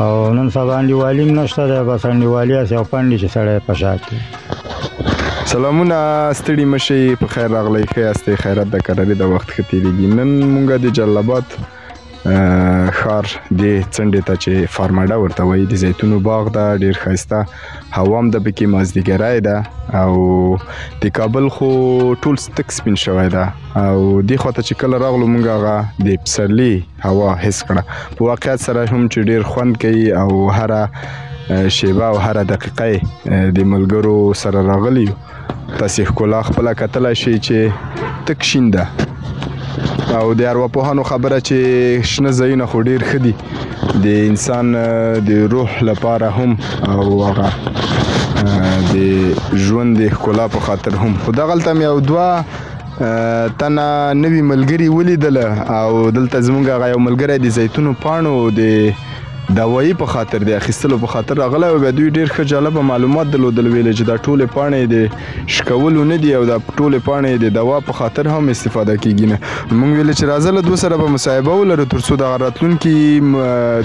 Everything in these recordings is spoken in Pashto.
او نن سبا انډیوالي هم نشته دی، بس انډیوالي هسې یو پنډ چې سړی په شا کړي. سلامونه، ستړي مشئ، په خیر راغلی، ښه یاستئ؟ خیرات د کراري د وخت ښه تېرېږي. نن مونږ د جلال آباد ښار دې څنډې ته چې فارماډه ورته وایي د زیتونو باغ ده، ډېر ښایسته هوا هم ده پکې، مازدیګری ده او د کابل خو ټول تک سپین شوی ده او دې خواته چې کله راغلو مونږ هغه د پسرلي هوا حس کړه، په واقعیت سره هم چې ډېر خوند کوي او هره شیبه او هره دقیقه د ملګرو سره راغلي یو. تاسې ښکلا خپله کتلی شئ چې تک شین ده او د ارواپوهانو خبره چې شنه ځایونه خو ډېر ښه دي د انسان د روح لپاره هم او هغه د ژوند د ښکلا په خاطر هم. خو دغلته مې یو دوه تنه نوي ملګري ولیدله او دلته زموږ هغه یو ملګری د زیتونو پاڼو د دوایي په خاطر د اخیستلو په خاطر راغلی او بیا دوی ډېر ښه جالبه معلومات درلودل، ویل چې دا ټولې پاڼې د شکولو نه دي او دا ټولې پاڼې د دوا په خاطر هم استفاده کیږي نه. موږ ویل چې راځه له دوی سره به مصاحبه ولرو تر څو دغه راتلونکي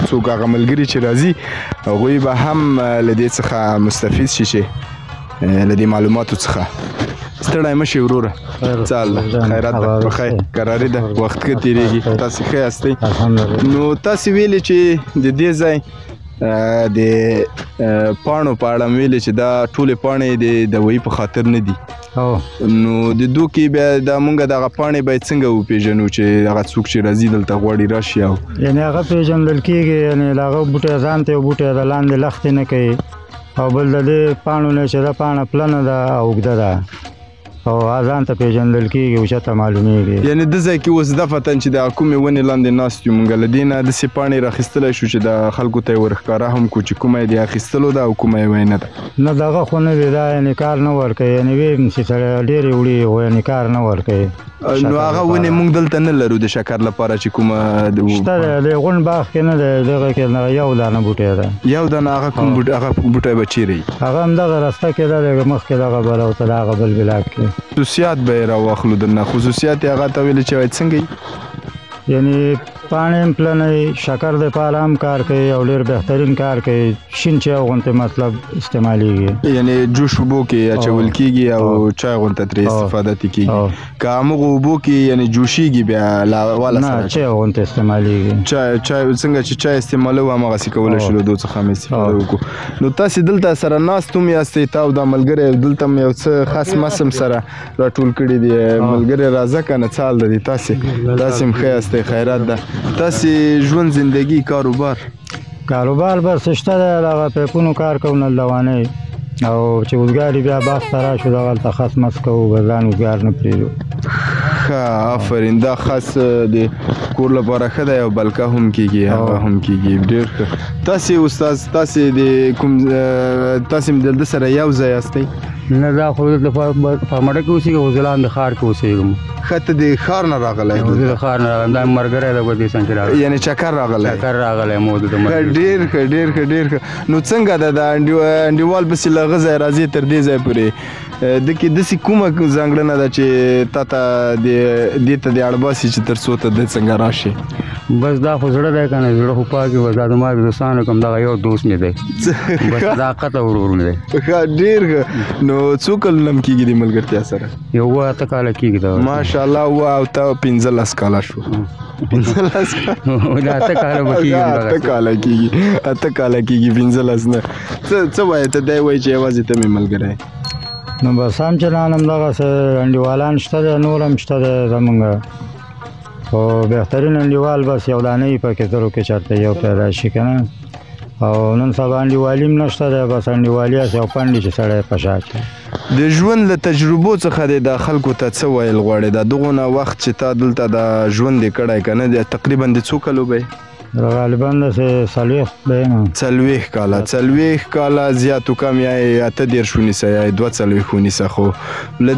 څوک هغه ملګري چې راځي هغوی به هم له دې څخه مستفید شي چې له دې معلوماتو څخه. ستړی مه شئ وروره، څه حال ده؟ خیرات ده؟ په خیر کراري ده؟ وخت ښه تېرېږي؟ تاسې ښه یاستئ؟ نو تاسې ویلې چې د دې ځای د پاڼو په اړه مې ویلې چې دا ټولې پاڼې د دوایي په خاطر نه دي، نو د دو کې بیا دا مونږ دغه پاڼې باید څنګه وپېژنو چې هغه څوک چې راځي دلته غواړي راشي او یعنې هغه پېژندل کېږي، یعنې د هغه بوټی ځان ته یو بوټی د لاندې لښتې نه کوي او بل د دې پاڼو نه چې دا پاڼه پلنه ده او اوږده ده او ځان ته پېژندل کېږي، اوچته معلومېږي. یعنې د ځای کې اوس دفتن چې د کومې ونې لاندې ناست یو مونږ له دې نه داسې پاڼې راخیستلی شو چې د خلکو ته یې ورښکاره هم کړو چې کومه یې د اخیستلو ده او کومه یې نه ده؟ نه دغه خو نه دی، دا یعنې کار نه ورکوي، یعنې ویم چې سړی ډېرې وړي خو یعنې کار نه ورکوي. نو هغه ونې مونږ دلته نه لرو د شکر لپاره چې کومه شته دی، د غونډ باغ کې نه دی، دغه کې یو دانه بوټی ده. یو دانه؟ هغه کوم بوټی؟ هغه بوټی به چیرې وي؟ هغه همدغه رسته کې ده، دغه مخکې دغه بلوته د هغه بل بلاک کې. خصوصیات به یې راواخلو درنه، خصوصیات یې هغه ته ویلې چې باید څنګه وي؟ یعنې پاڼې هم پلنه شکر دپاره هم کار کوي او ډېر بهترین کار کوي، شین چای غوندې مطلب استعمالیږي، یعنې جوش اوبو کې اچول کېږي او چای غوندې ترې استفاده ترې کېږي. که همغه اوبو کې یعنې جوشیږي بیا واله سره؟ نه چای غوندې استعمالیږي. چای څنګه چې چای استعمالوو همغسې کولی شو له دو څخه هم استفاده وکړو. نو تاسې دلته سره ناست هم یاستئ، تا او دا ملګری دلته هم یو څه خاص مسم سره راټول کړي دي. ملګری راځه که نه، څه حال ده دي؟ تاسې هم ښه یاستئ؟ خیرات ده؟ تاسې ژوند زندگی کاروبار بس شته دی، دغه پیپونو کار کوو، نلدوانۍ او چې اوزګاري بیا باغ ته راشو دغلته خس مس کوو، ځان اوزګار نه پرېږدو. ښه، آفرین، دا خاص د کور لپاره ښه دی او بلکه هم کېږي، هغه هم کېږي، ډېر ښه. تاسې استاد، تاسې د کوم تاسې د ده سره یو ځای یاستئ؟ نه دا خو د فارماډه کې اوسېږم، خو زه لاندې ښار کې اوسېږم. ښه، ته د ښار نه راغلی؟ زه د ښار نه راغلم، دا ملګری دی ګوتې څنګ کې راغلی، یعنې چکر راغلی؟ چکر راغلی مو د ملګري. ډېر ښه، ډېر ښه، ډېر ښه. نو څنګه ده د انډیوال پسې له هغه ځای راځې تر دې ځای پورې ده کې داسې کومه ځانګړنه ده چې تا ته دې ته د اړ باسي چې تر څو ته ده څنګه راشې؟ بس دا خو زړه دی که نه، زړه خو پاک وي، دا زما د دوستانو کوم دغه یو دوست مې دی، بس صداقت او ورور مې دی. ښه، ډېر ښه. نو څو کلونه م کېږي د ملګرتیا سره؟ یو 8 کاله کېږي. ماشاءالله، 8 او ته 15 کاله شو. 15 کاله 8 کاله به کېږي، 8 کاله کېږي، 15 نه. څه وایې ته؟ دی وایي چې یوازې ته مې ملګری. نو بس هم چلان هم دغسې انډیوالان شته دی، نور هم شته دی زمونږ، خو بهترین انډیوال بس یو دانه یي پکې زرو کې چېرته یو پیدا شي که نه. او نن سبا انډیوالي هم نشته دی، بس انډیوالي هسې یو پنډ چې سړی په شا کړي. د ژوند له تجربو څخه دې د خلکو ته څه ویل غواړې؟ د دغونه وخت چې تا دلته د ژوند یې کړی که نه، تقریبا د څو کلو به یې؟ غالبا داسې 40 به یم. 40 کاله زیات کم یا 8 ونیسه یا 42 ونیسه، خو له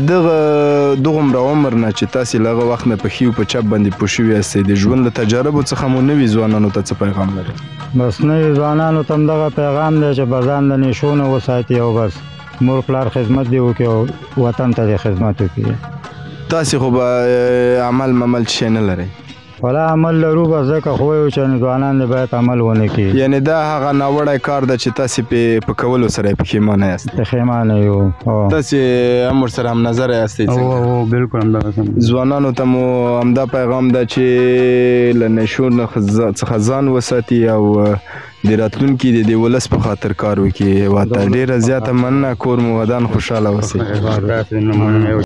دغومره عمر نه چې تاسې له هغه وخت نه په ښي او په چپ باندې پوه شوي یاستئ، د ژوند له تجاربو څخه مو نوي ځوانانو ته څه پیغام لرئ؟ بس نوي ځوانانو ته هم دغه پیغام دی چې به ځان د نشو نه وساتي او بس مور پلار خدمت دې وکړي او وطن ته دې خدمت وکړي. تاسې خو به عمل شی نه لرئ؟ ولا عمل لرو بس ځکه خو وایو چې ځوانان دې باید عمل ونه کړي. یعنې دا هغه ناوړی کار ده چې تاسې په کولو سره یې پښیمانه یاست؟ پښیمانه یو. تاسې هم ورسره همنظره یاستئ؟ او بالکل همدغسې. ځوانانو ته مو همدا پیغام ده چې له نشو څخه ځان وساتي او د راتلونکي د ولس په خاطر کار وکړي. هېواد ته ډېره زیاته مننه. کور مو ودان خوشحاله اوسئ.